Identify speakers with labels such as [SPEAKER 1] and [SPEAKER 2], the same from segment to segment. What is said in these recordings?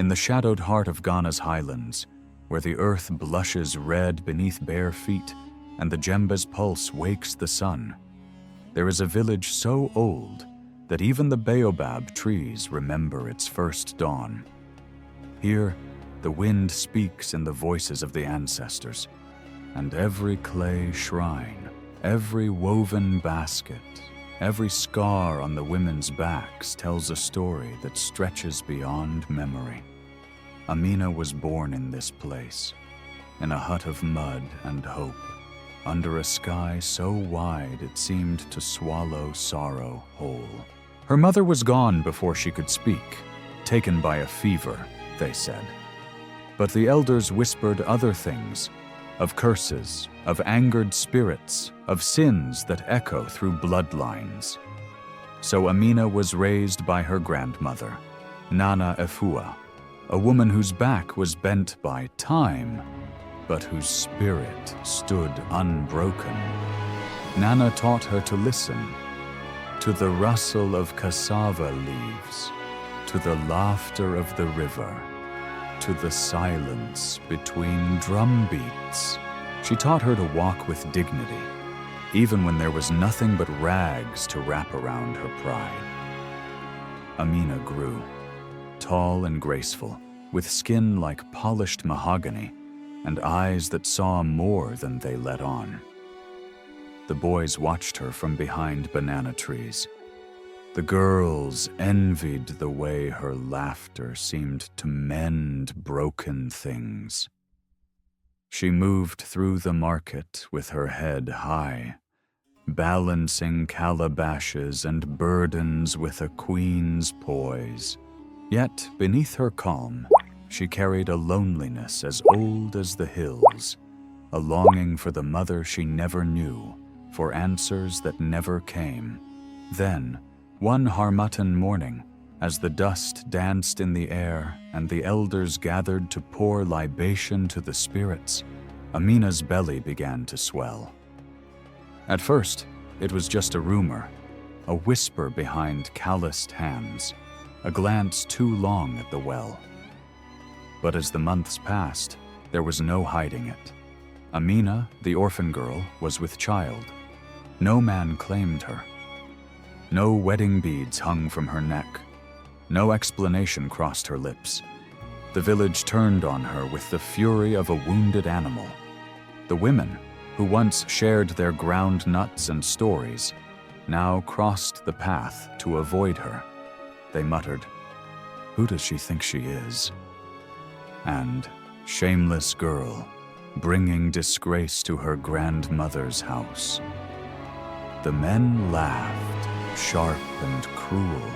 [SPEAKER 1] In the shadowed heart of Ghana's highlands, where the earth blushes red beneath bare feet and the djembe's pulse wakes the sun, there is a village so old that even the baobab trees remember its first dawn. Here, the wind speaks in the voices of the ancestors, and every clay shrine, every woven basket, every scar on the women's backs tells a story that stretches beyond memory. Amina was born in this place, in a hut of mud and hope, under a sky so wide it seemed to swallow sorrow whole. Her mother was gone before she could speak, taken by a fever, they said. But the elders whispered other things, of curses, of angered spirits, of sins that echo through bloodlines. So Amina was raised by her grandmother, Nana Efua, a woman whose back was bent by time, but whose spirit stood unbroken. Nana taught her to listen, to the rustle of cassava leaves, to the laughter of the river, to the silence between drum beats. She taught her to walk with dignity, even when there was nothing but rags to wrap around her pride. Amina grew, tall and graceful, with skin like polished mahogany and eyes that saw more than they let on. The boys watched her from behind banana trees. The girls envied the way her laughter seemed to mend broken things. She moved through the market with her head high, balancing calabashes and burdens with a queen's poise. Yet, beneath her calm, she carried a loneliness as old as the hills, a longing for the mother she never knew, for answers that never came. Then, one Harmattan morning, as the dust danced in the air and the elders gathered to pour libation to the spirits, Amina's belly began to swell. At first, it was just a rumor, a whisper behind calloused hands, a glance too long at the well. But as the months passed, there was no hiding it. Amina, the orphan girl, was with child. No man claimed her. No wedding beads hung from her neck. No explanation crossed her lips. The village turned on her with the fury of a wounded animal. The women, who once shared their ground nuts and stories, now crossed the path to avoid her. They muttered, "Who does she think she is?" And, "Shameless girl, bringing disgrace to her grandmother's house." The men laughed, sharp and cruel,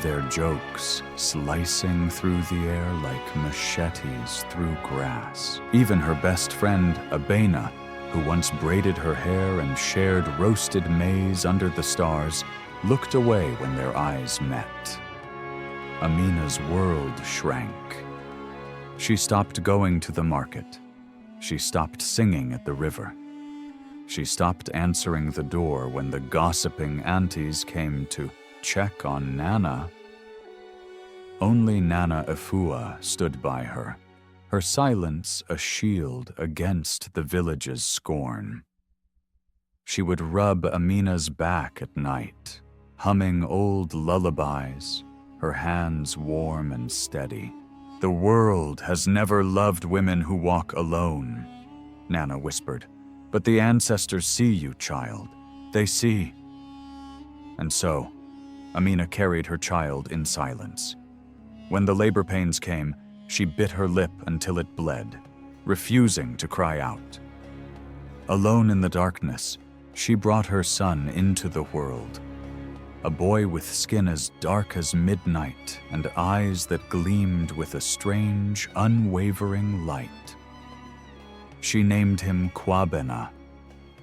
[SPEAKER 1] their jokes slicing through the air like machetes through grass. Even her best friend, Amina, who once braided her hair and shared roasted maize under the stars, looked away when their eyes met. Amina's world shrank. She stopped going to the market. She stopped singing at the river. She stopped answering the door when the gossiping aunties came to check on Nana. Only Nana Efua stood by her, her silence a shield against the village's scorn. She would rub Amina's back at night, humming old lullabies, her hands warm and steady. "The world has never loved women who walk alone," Nana whispered. "But the ancestors see you, child. They see." And so, Amina carried her child in silence. When the labor pains came, she bit her lip until it bled, refusing to cry out. Alone in the darkness, she brought her son into the world, a boy with skin as dark as midnight and eyes that gleamed with a strange, unwavering light. She named him Kwabena,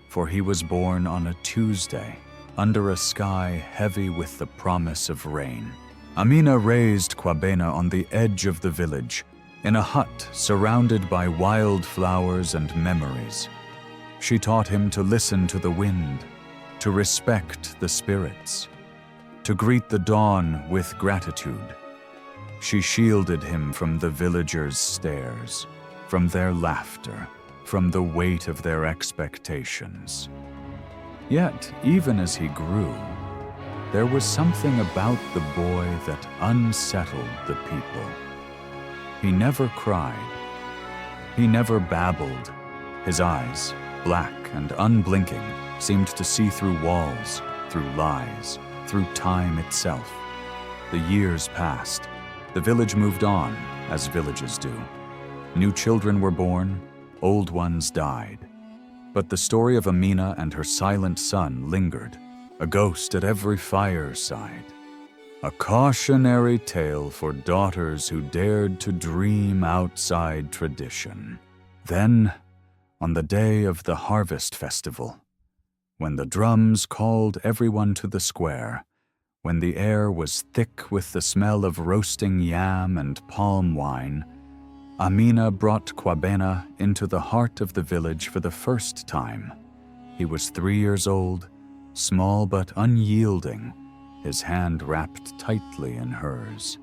[SPEAKER 1] for he was born on a Tuesday, under a sky heavy with the promise of rain. Amina raised Kwabena on the edge of the village, in a hut surrounded by wild flowers and memories. She taught him to listen to the wind, to respect the spirits, to greet the dawn with gratitude. She shielded him from the villagers' stares, from their laughter, from the weight of their expectations. Yet, even as he grew, there was something about the boy that unsettled the people. He never cried. He never babbled. His eyes, black and unblinking, seemed to see through walls, through lies, through time itself. The years passed. The village moved on, as villages do. New children were born, old ones died. But the story of Amina and her silent son lingered, a ghost at every fireside. A cautionary tale for daughters who dared to dream outside tradition. Then, on the day of the harvest festival, when the drums called everyone to the square, when the air was thick with the smell of roasting yam and palm wine, Amina brought Kwabena into the heart of the village for the first time. He was 3 years old, small but unyielding, his hand wrapped tightly in hers.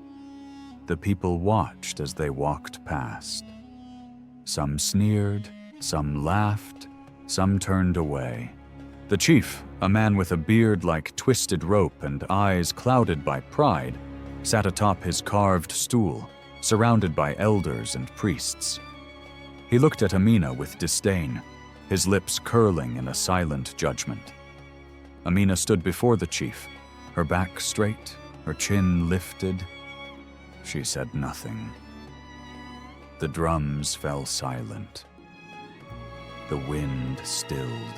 [SPEAKER 1] The people watched as they walked past. Some sneered, some laughed, some turned away. The chief, a man with a beard like twisted rope and eyes clouded by pride, sat atop his carved stool, surrounded by elders and priests. He looked at Amina with disdain, his lips curling in a silent judgment. Amina stood before the chief, her back straight, her chin lifted. She said nothing. The drums fell silent. The wind stilled.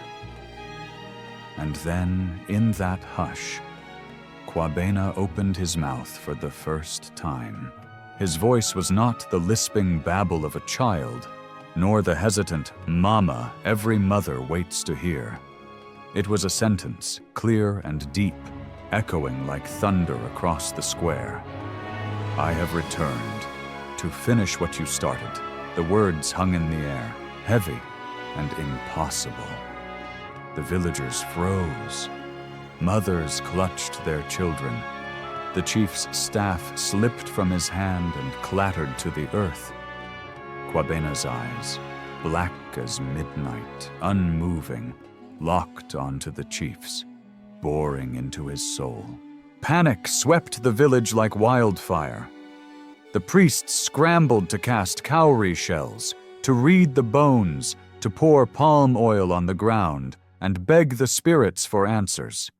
[SPEAKER 1] And then, in that hush, Kwabena opened his mouth for the first time. His voice was not the lisping babble of a child, nor the hesitant "mama" every mother waits to hear. It was a sentence, clear and deep, echoing like thunder across the square. "I have returned to finish what you started." The words hung in the air, heavy and impossible. The villagers froze. Mothers clutched their children. The chief's staff slipped from his hand and clattered to the earth. Kwabena's eyes, black as midnight, unmoving, locked onto the chief's, boring into his soul. Panic swept the village like wildfire. The priests scrambled to cast cowrie shells, to read the bones, to pour palm oil on the ground, and beg the spirits for answers.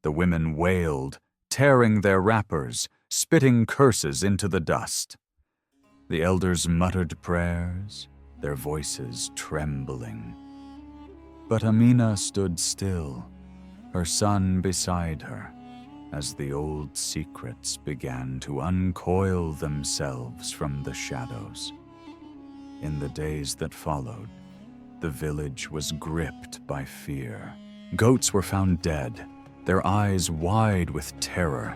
[SPEAKER 1] The women wailed, tearing their wrappers, spitting curses into the dust. The elders muttered prayers, their voices trembling. But Amina stood still, her son beside her, as the old secrets began to uncoil themselves from the shadows. In the days that followed, the village was gripped by fear. Goats were found dead, their eyes wide with terror.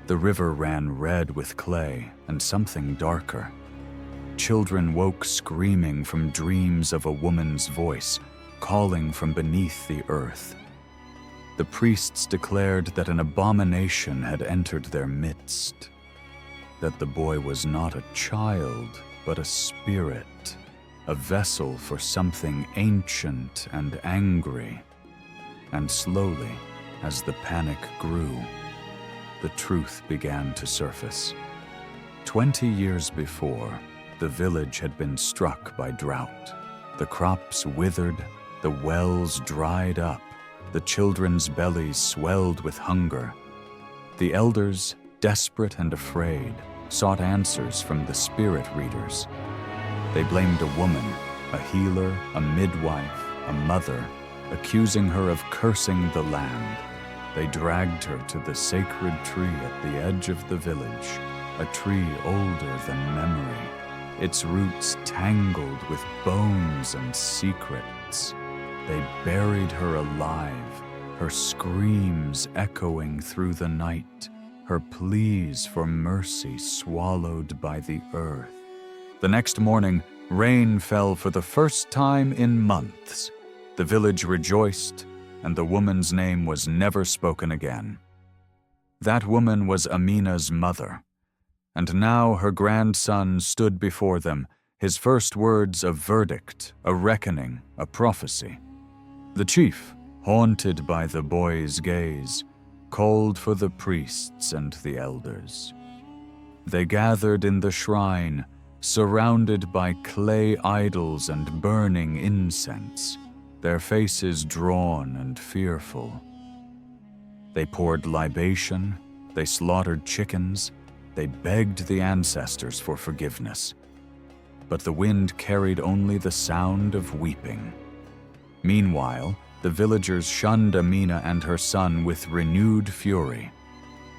[SPEAKER 1] The river ran red with clay and something darker. Children woke screaming from dreams of a woman's voice, calling from beneath the earth. The priests declared that an abomination had entered their midst, that the boy was not a child, but a spirit, a vessel for something ancient and angry. And slowly, as the panic grew, the truth began to surface. 20 years before, the village had been struck by drought. The crops withered, the wells dried up, the children's bellies swelled with hunger. The elders, desperate and afraid, sought answers from the spirit readers. They blamed a woman, a healer, a midwife, a mother, accusing her of cursing the land. They dragged her to the sacred tree at the edge of the village, a tree older than memory, its roots tangled with bones and secrets. They buried her alive, her screams echoing through the night, her pleas for mercy swallowed by the earth. The next morning, rain fell for the first time in months. The village rejoiced, and the woman's name was never spoken again. That woman was Amina's mother. And now her grandson stood before them, his first words a verdict, a reckoning, a prophecy. The chief, haunted by the boy's gaze, called for the priests and the elders. They gathered in the shrine, surrounded by clay idols and burning incense, their faces drawn and fearful. They poured libation, they slaughtered chickens, they begged the ancestors for forgiveness. But the wind carried only the sound of weeping. Meanwhile, the villagers shunned Amina and her son with renewed fury.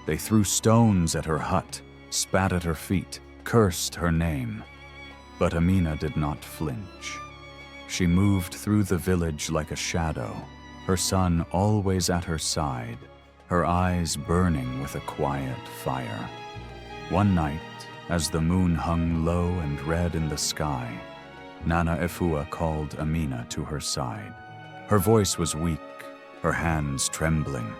[SPEAKER 1] They threw stones at her hut, spat at her feet, cursed her name. But Amina did not flinch. She moved through the village like a shadow, her son always at her side, her eyes burning with a quiet fire. One night, as the moon hung low and red in the sky, Nana Efua called Amina to her side. Her voice was weak, her hands trembling,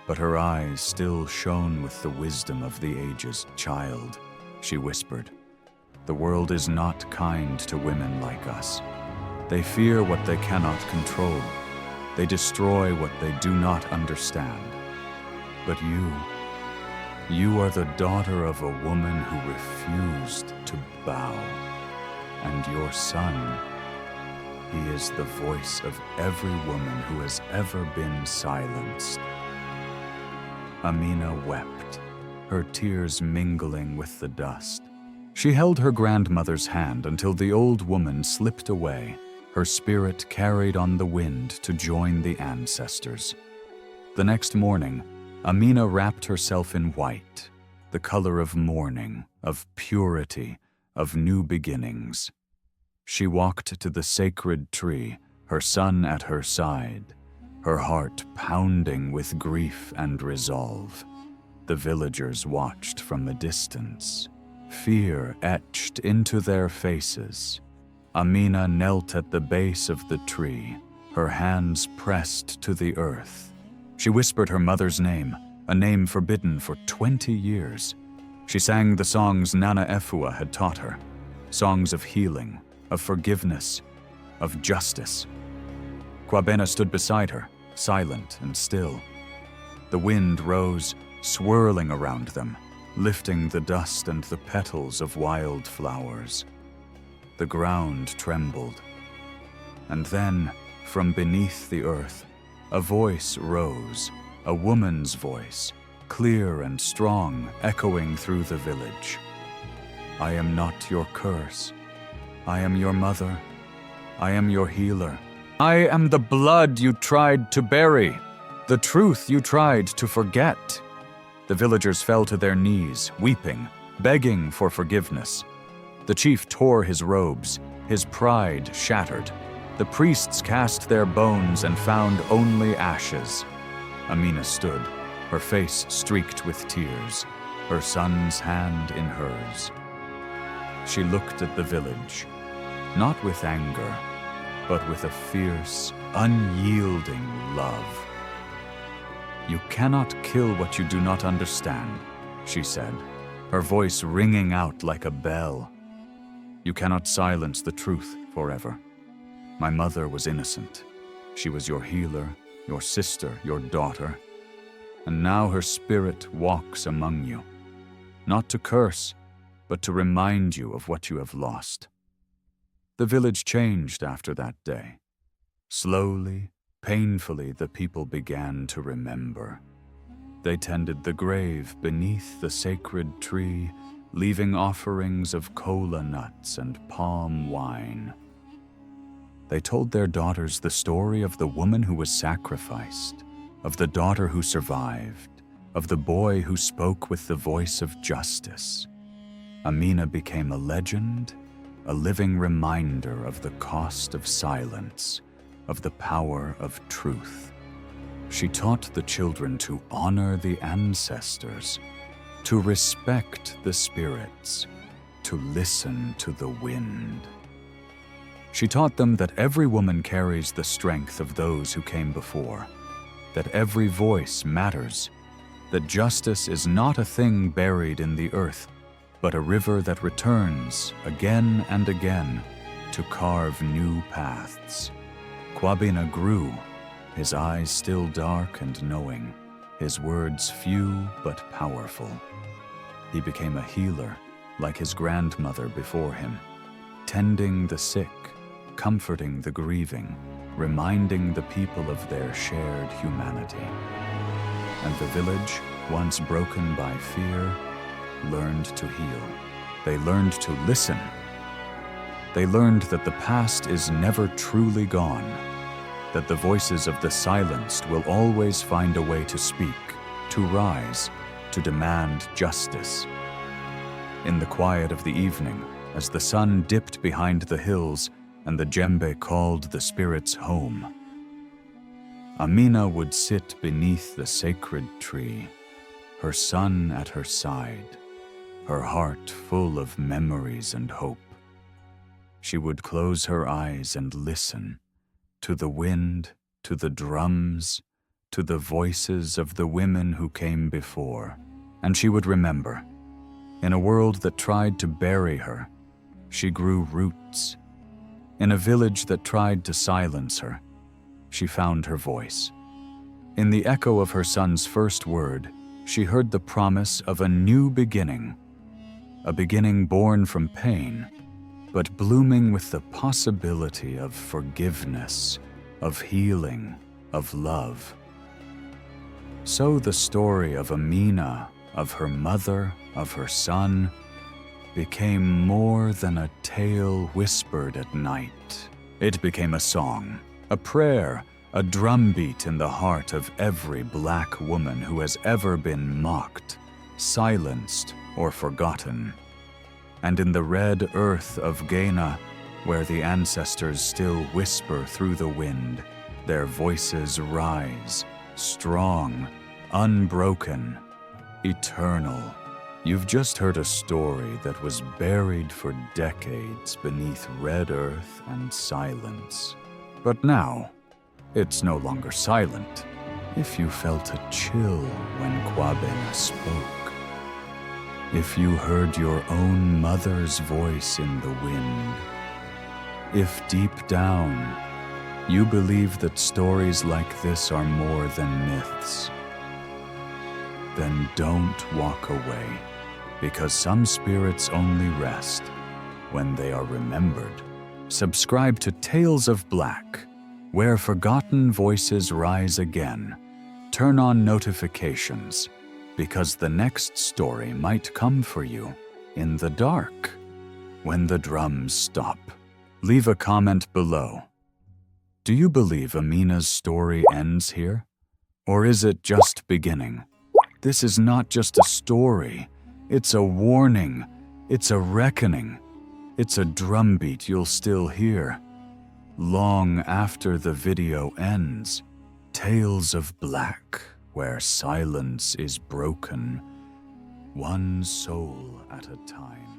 [SPEAKER 1] but her eyes still shone with the wisdom of the ages. "Child," she whispered, "the world is not kind to women like us. They fear what they cannot control. They destroy what they do not understand. But you are the daughter of a woman who refused to bow. And your son, he is the voice of every woman who has ever been silenced." Amina wept, her tears mingling with the dust. She held her grandmother's hand until the old woman slipped away, her spirit carried on the wind to join the ancestors. The next morning, Amina wrapped herself in white, the color of mourning, of purity, of new beginnings. She walked to the sacred tree, her son at her side, her heart pounding with grief and resolve. The villagers watched from a distance, fear etched into their faces. Amina knelt at the base of the tree, her hands pressed to the earth. She whispered her mother's name, a name forbidden for 20 years. She sang the songs Nana Efua had taught her, songs of healing, of forgiveness, of justice. Kwabena stood beside her, silent and still. The wind rose, swirling around them, lifting the dust and the petals of wild flowers. The ground trembled. And then, from beneath the earth, a voice rose, a woman's voice, clear and strong, echoing through the village. "I am not your curse. I am your mother. I am your healer. I am the blood you tried to bury, the truth you tried to forget." The villagers fell to their knees, weeping, begging for forgiveness. The chief tore his robes, his pride shattered. The priests cast their bones and found only ashes. Amina stood, her face streaked with tears, her son's hand in hers. She looked at the village, not with anger, but with a fierce, unyielding love. "You cannot kill what you do not understand," she said, her voice ringing out like a bell. "You cannot silence the truth forever. My mother was innocent. She was your healer, your sister, your daughter. And now her spirit walks among you, not to curse, but to remind you of what you have lost." The village changed after that day. Slowly, painfully, the people began to remember. They tended the grave beneath the sacred tree, leaving offerings of kola nuts and palm wine. They told their daughters the story of the woman who was sacrificed, of the daughter who survived, of the boy who spoke with the voice of justice. Amina became a legend, a living reminder of the cost of silence, of the power of truth. She taught the children to honor the ancestors, to respect the spirits, to listen to the wind. She taught them that every woman carries the strength of those who came before, that every voice matters, that justice is not a thing buried in the earth, but a river that returns again and again to carve new paths. Kwabena grew, his eyes still dark and knowing, his words few but powerful. He became a healer, like his grandmother before him, tending the sick, comforting the grieving, reminding the people of their shared humanity. And the village, once broken by fear, learned to heal. They learned to listen. They learned that the past is never truly gone, that the voices of the silenced will always find a way to speak, to rise, to demand justice. In the quiet of the evening, as the sun dipped behind the hills and the djembe called the spirits home, Amina would sit beneath the sacred tree, her son at her side, her heart full of memories and hope. She would close her eyes and listen to the wind, to the drums, to the voices of the women who came before, and she would remember. In a world that tried to bury her, she grew roots. In a village that tried to silence her, she found her voice. In the echo of her son's first word, she heard the promise of a new beginning, a beginning born from pain, but blooming with the possibility of forgiveness, of healing, of love. So the story of Amina, of her mother, of her son, became more than a tale whispered at night. It became a song, a prayer, a drumbeat in the heart of every Black woman who has ever been mocked, silenced, or forgotten. And in the red earth of Ghana, where the ancestors still whisper through the wind, their voices rise, strong, unbroken, eternal. You've just heard a story that was buried for decades beneath red earth and silence. But now, it's no longer silent. If you felt a chill when Kwabena spoke, if you heard your own mother's voice in the wind, if deep down you believe that stories like this are more than myths, then don't walk away, because some spirits only rest when they are remembered. Subscribe to Tales of Black, where forgotten voices rise again. Turn on notifications, because the next story might come for you in the dark, when the drums stop. Leave a comment below. Do you believe Amina's story ends here? Or is it just beginning? This is not just a story. It's a warning. It's a reckoning. It's a drumbeat you'll still hear. Long after the video ends, Tales of Black, where silence is broken, one soul at a time.